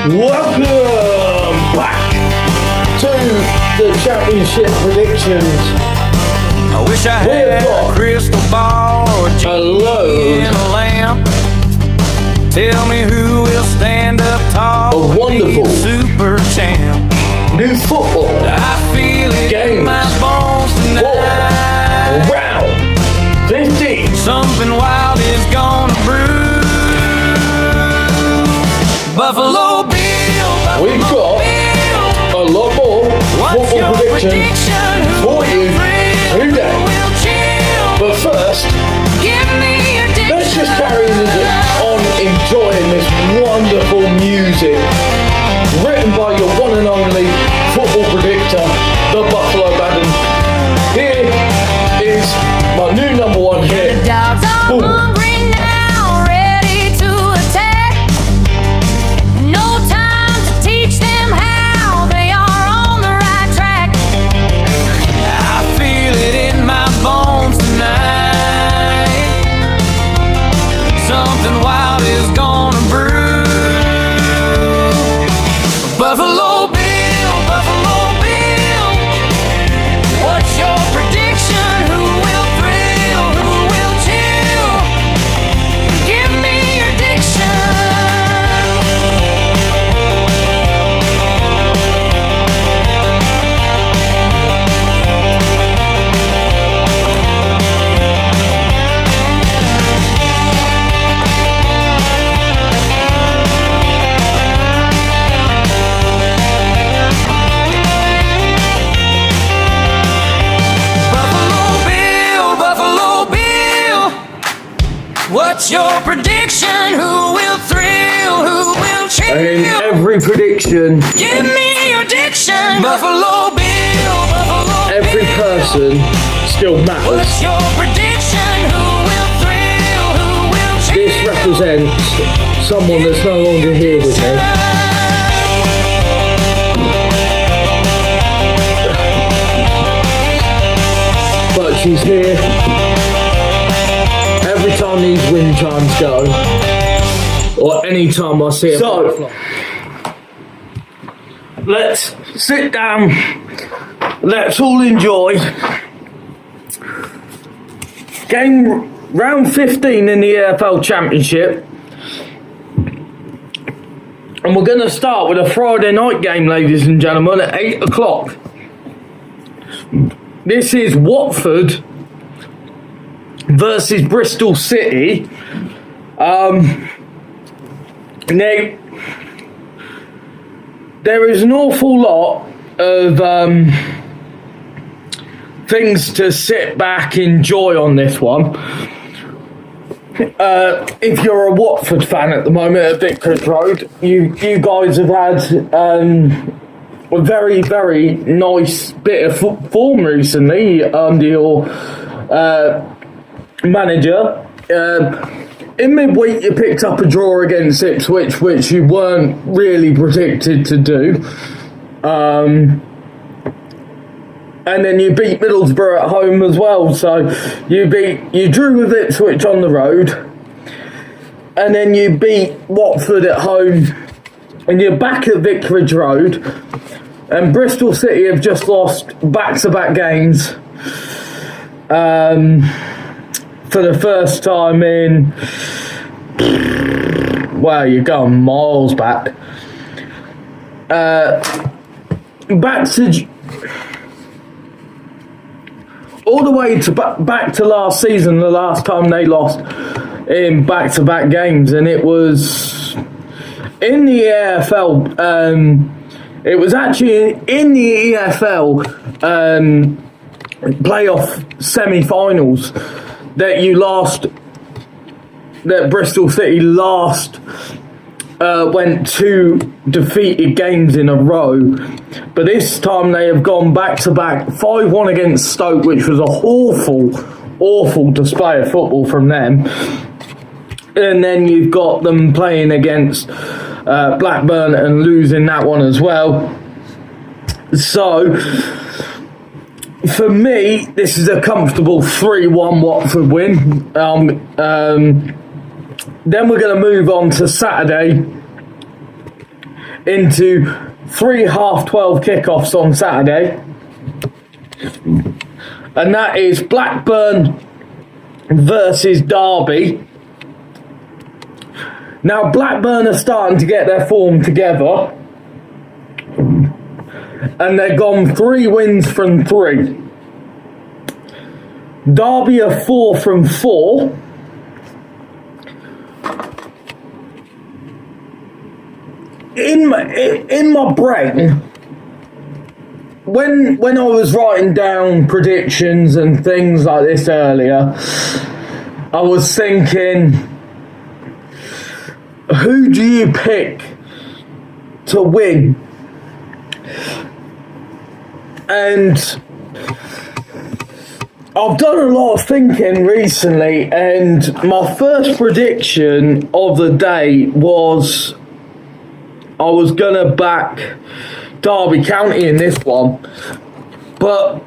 Welcome back to the Championship predictions. I wish I had a crystal ball or a lamp. Tell me who will stand up tall. A wonderful super champ. New football. I feel it games. In my bones tonight. Round 15. Something wild is gonna brew. Buffalo Bill. We've got a lot more football predictions for you today. But first, let's just carry on enjoying this wonderful music written by your one and only football predictor, the Buffalo Baden. Here is my new number one hit. Boom. Buffalo Bill, what's your prediction? Who will thrill? Who will chill? Give me your diction. What's your prediction? Who will thrill? Who will chill? And in every prediction, give me your diction. Buffalo Bill, every person still matters. What's your prediction? Who will thrill? Who will chill? This represents someone that's no longer here with me. But she's here. Every time these wind chimes go, or any time I see it. So, let's sit down, let's all enjoy game round 15 in the EFL Championship. And we're going to start with a Friday night game, ladies and gentlemen, at 8 o'clock. This is Watford versus Bristol City. Now, there is an awful lot of things to sit back, enjoy on this one. If you're a Watford fan at the moment at Vicarage Road, you guys have had a very, very nice bit of form recently under your manager. In midweek you picked up a draw against Ipswich, which you weren't really predicted to do, and then you beat Middlesbrough at home as well. So you drew with Ipswich on the road, and then you beat Watford at home, and you're back at Vicarage Road, and Bristol City have just lost back-to-back games for the first time in, well, you're going miles back. All the way to back to last season, the last time they lost in back-to-back games, and it was in the EFL. It was actually in the EFL playoff semi-finals that Bristol City went 2 defeated games in a row, but this time they have gone back-to-back. 5-1 against Stoke, which was a awful display of football from them, and then you've got them playing against Blackburn and losing that one as well. So for me, this is a comfortable 3-1 Watford win. Then we're going to move on to Saturday into 3 half-12 kickoffs on Saturday. And that is Blackburn versus Derby. Now, Blackburn are starting to get their form together. And they've gone 3 wins from 3. Derby are 4 from 4. In my brain, when I was writing down predictions and things like this earlier, I was thinking, who do you pick to win? And I've done a lot of thinking recently, and my first prediction of the day was I was going to back Derby County in this one, but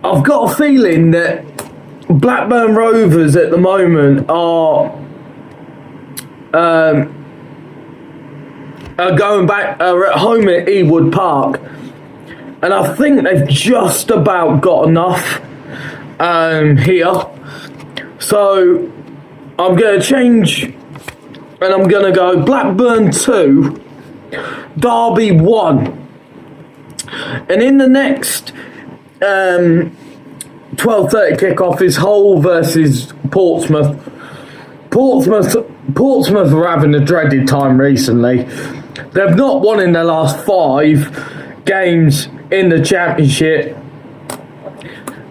I've got a feeling that Blackburn Rovers at the moment are going back, are at home at Ewood Park, and I think they've just about got enough here. So I'm going to change, and I'm going to go Blackburn 2, Derby 1. And in the next 12:30 kickoff is Hull versus Portsmouth. Portsmouth are having a dreaded time recently. They've not won in their last 5 games in the Championship,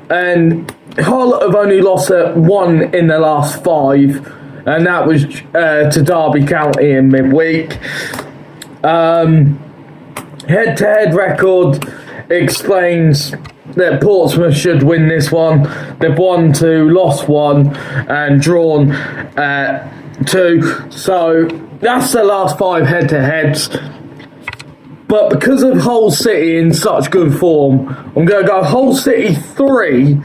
and Hull have only lost 1 in their last 5, and that was to Derby County in midweek. Head-to-head record explains that Portsmouth should win this one. They've won 2, lost 1, and drawn 2. So that's the last 5 head-to-heads. But because of Hull City in such good form, I'm going to go Hull City 3,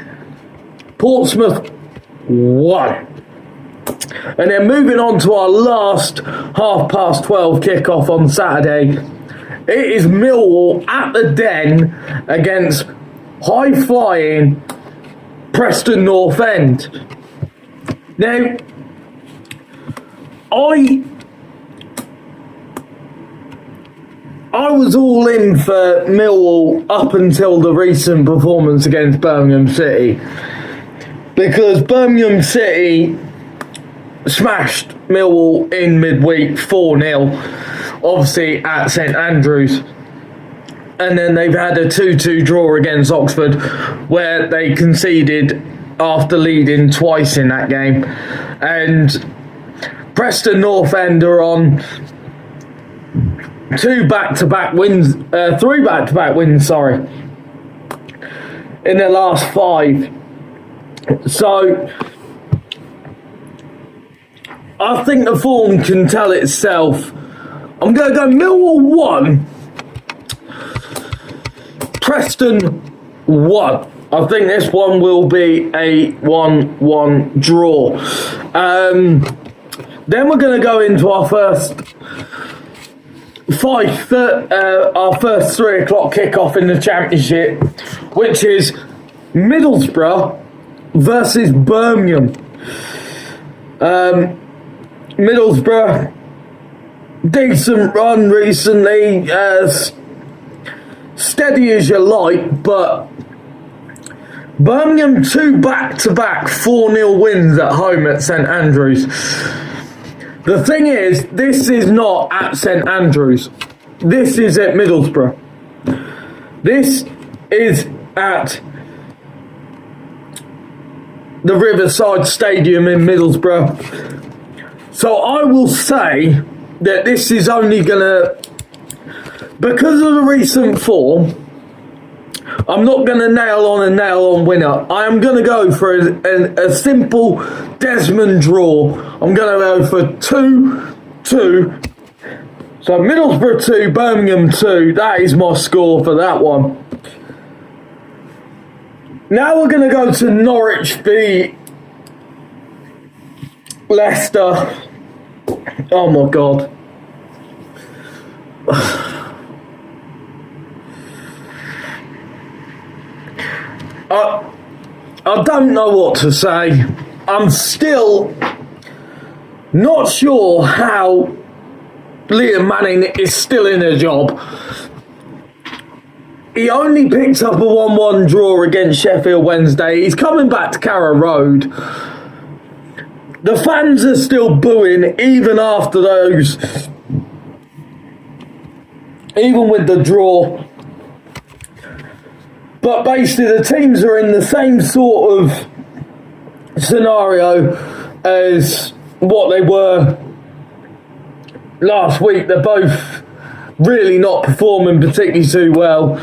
Portsmouth 1. And then moving on to our last 12:30 kickoff on Saturday, it is Millwall at the Den against high-flying Preston North End. Now, I was all in for Millwall up until the recent performance against Birmingham City, because Birmingham City smashed Millwall in midweek 4-0, obviously at St Andrews, and then they've had a 2-2 draw against Oxford, where they conceded after leading twice in that game. And Preston North End are on 3 back-to-back wins, in their last 5. So I think the form can tell itself. I'm going to go Millwall 1, Preston 1. I think this one will be a 1-1 draw. Then we're going to go into our first 3 o'clock kickoff in the Championship, which is Middlesbrough versus Birmingham. Middlesbrough, decent run recently, steady as you like, but Birmingham 2 back-to-back 4-0 wins at home at St Andrews. The thing is, this is not at St Andrews. This is at Middlesbrough. This is at the Riverside Stadium in Middlesbrough. So I will say that this is only going to, because of the recent form, I'm not going to nail on winner. I am going to go for a simple Desmond draw. I'm going to go for 2-2. So Middlesbrough 2, Birmingham 2. That is my score for that one. Now we're going to go to Norwich v Leicester. Oh my God. I don't know what to say. I'm still not sure how Liam Manning is still in a job. He only picked up a 1-1 draw against Sheffield Wednesday. He's coming back to Carrow Road. The fans are still booing even after those, even with the draw. But basically the teams are in the same sort of scenario as what they were last week. They're both really not performing particularly too well.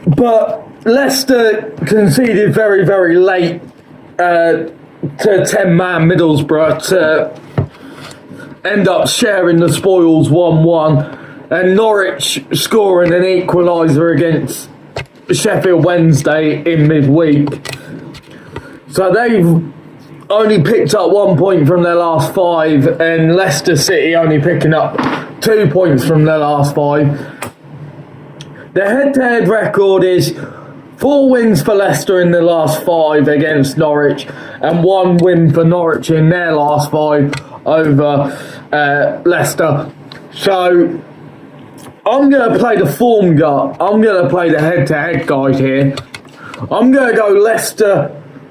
But Leicester conceded very, very late to 10-man Middlesbrough to end up sharing the spoils 1-1. And Norwich scoring an equaliser against Sheffield Wednesday in midweek. So they've only picked up 1 point from their last 5, and Leicester City only picking up 2 points from their last 5. The head-to-head record is 4 wins for Leicester in the last 5 against Norwich, and 1 win for Norwich in their last 5 over Leicester. So I'm going to play the form guy. I'm going to play the head-to-head guide here. I'm going to go Leicester.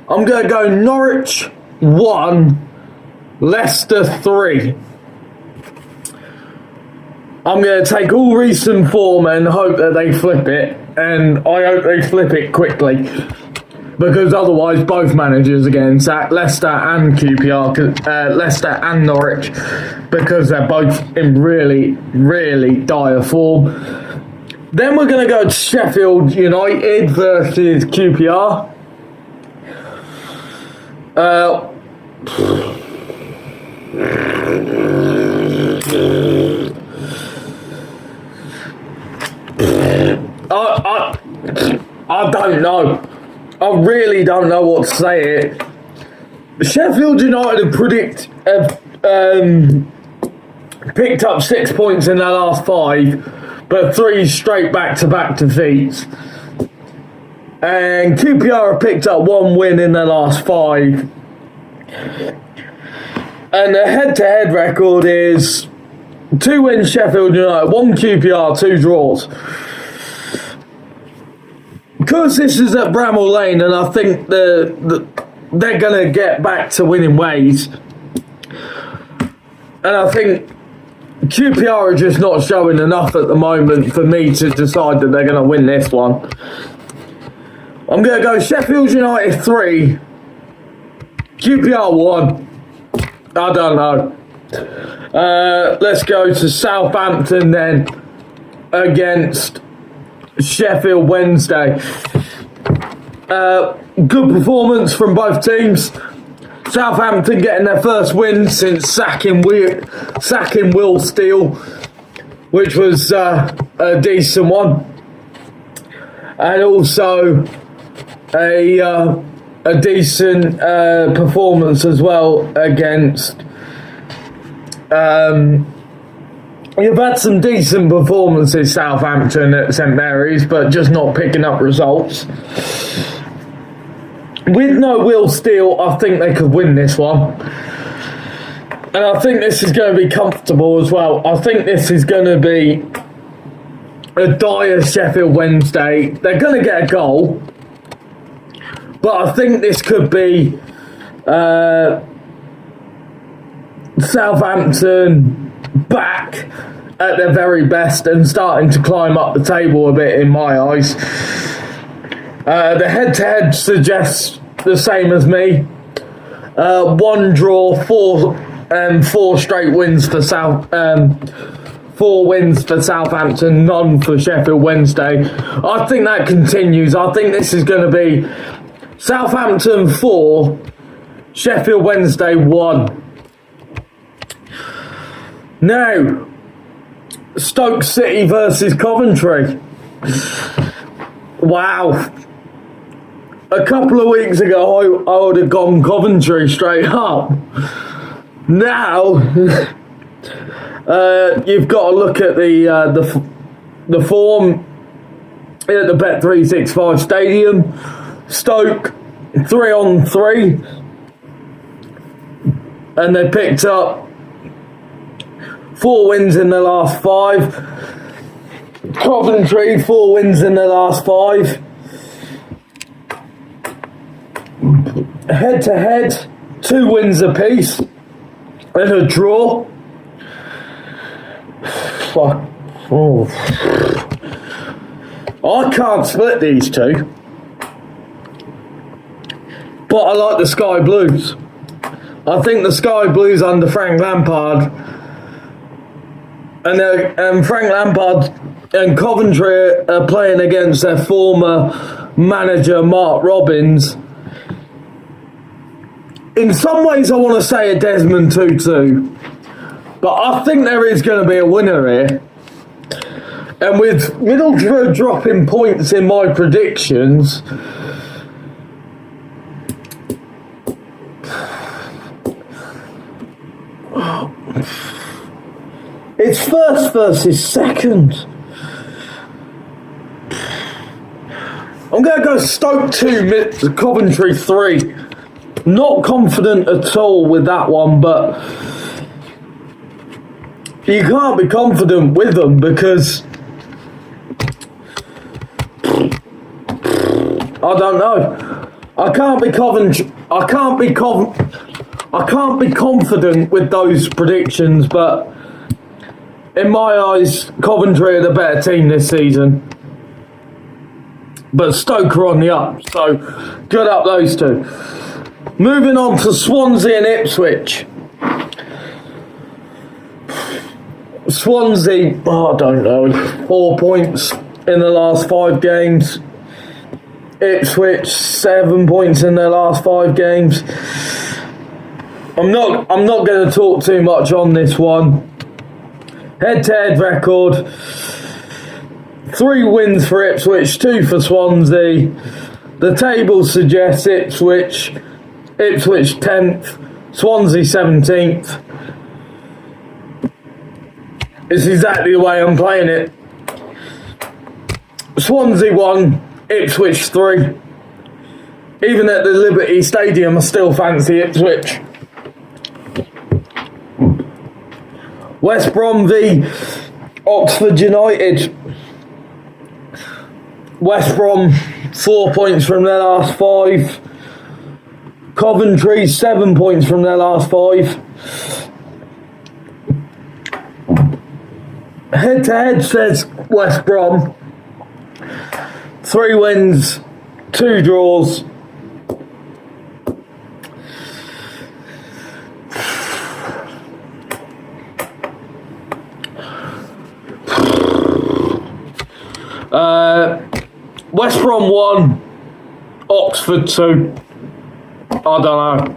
I'm going to go Norwich 1, Leicester 3. I'm going to take all recent form and hope that they flip it. And I hope they flip it quickly. Because otherwise both managers are getting sacked. Leicester and QPR, Leicester and Norwich. Because they're both in really, really dire form. Then we're going to go to Sheffield United versus QPR. I don't know. I really don't know what to say here. Sheffield United have picked up 6 points in their last 5, but 3 straight back-to-back defeats. And QPR have picked up 1 win in their last 5. And the head-to-head record is 2 wins Sheffield United, 1 QPR, 2 draws. Because this is at Bramall Lane, and I think they're going to get back to winning ways. And I think QPR are just not showing enough at the moment for me to decide that they're going to win this one. I'm going to go Sheffield United 3, QPR 1. I don't know. Let's go to Southampton then against Sheffield Wednesday. Good performance from both teams. Southampton getting their first win since sacking Will Steele, which was a decent one, and also a decent performance as well against. You've had some decent performances, Southampton at St Mary's, but just not picking up results. With no Will Steele, I think they could win this one. And I think this is going to be comfortable as well. I think this is going to be a dire Sheffield Wednesday. They're going to get a goal. But I think this could be Southampton back at their very best and starting to climb up the table a bit in my eyes. The head-to-head suggests the same as me. 1 draw, 4 straight wins for 4 wins for Southampton, none for Sheffield Wednesday. I think that continues. I think this is going to be Southampton 4, Sheffield Wednesday 1. Now, Stoke City versus Coventry. Wow. A couple of weeks ago, I would have gone Coventry straight up. Now, you've got to look at the form at the Bet365 Stadium. Stoke 3-on-3, and they picked up 4 wins in their last 5. Coventry 4 wins in their last 5. Head to head, 2 wins apiece and a draw. Fuck. Oh. I can't split these two, but I like the Sky Blues. I think the Sky Blues under Frank Lampard and Frank Lampard and Coventry are playing against their former manager Mark Robbins. In some ways I want to say a Desmond Tutu, but I think there is going to be a winner here. And with Middlesbrough dropping points in my predictions, it's first versus second. I'm going to go Stoke 2, Coventry 3. Not confident at all with that one, but you can't be confident with them because I don't know. I can't be confident with those predictions, but in my eyes, Coventry are the better team this season. But Stoke are on the up, so good up those two. Moving on to Swansea and Ipswich. Swansea, I don't know, 4 points in the last 5 games. Ipswich 7 points in their last 5 games. I'm not going to talk too much on this one. Head-to-head record: 3 wins for Ipswich, 2 for Swansea. The table suggests Ipswich 10th, Swansea 17th. It's exactly the way I'm playing it. Swansea 1, Ipswich 3. Even at the Liberty Stadium, I still fancy Ipswich. West Brom v Oxford United. West Brom 4 points from their last 5. Coventry 7 points from their last 5. Head to head says West Brom 3 wins, 2 draws. West Brom 1, Oxford 2. I don't know.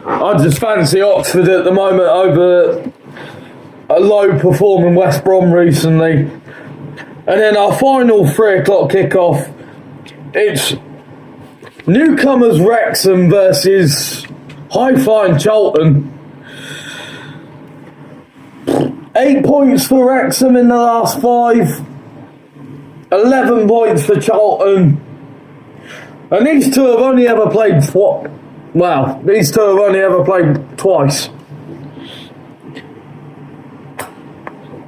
I just fancy Oxford at the moment over a low performing West Brom recently. And then our final 3 o'clock kickoff, it's newcomers Wrexham versus high-flying Charlton. 8 points for Wrexham in the last 5. 11 points for Charlton. And these two have only ever played twice.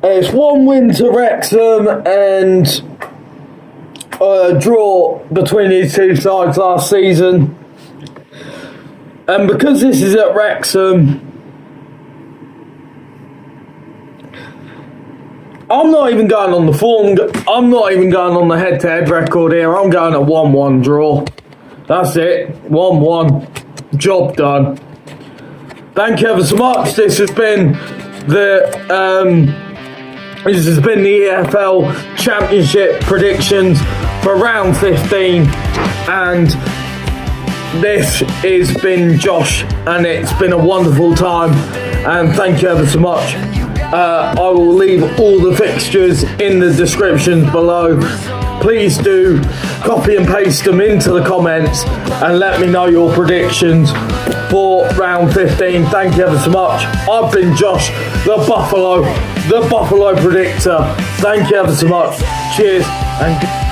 It's 1 win to Wrexham and a draw between these two sides last season. And because this is at Wrexham, I'm not even going on the form. I'm not even going on the head-to-head record here. I'm going a 1-1 draw. That's it. 1-1. Job done. Thank you ever so much. This has been the EFL Championship predictions for round 15, and this has been Josh, and it's been a wonderful time. And thank you ever so much. I will leave all the fixtures in the description below. Please do copy and paste them into the comments and let me know your predictions for round 15. Thank you ever so much. I've been Josh, the Buffalo Predictor. Thank you ever so much. Cheers and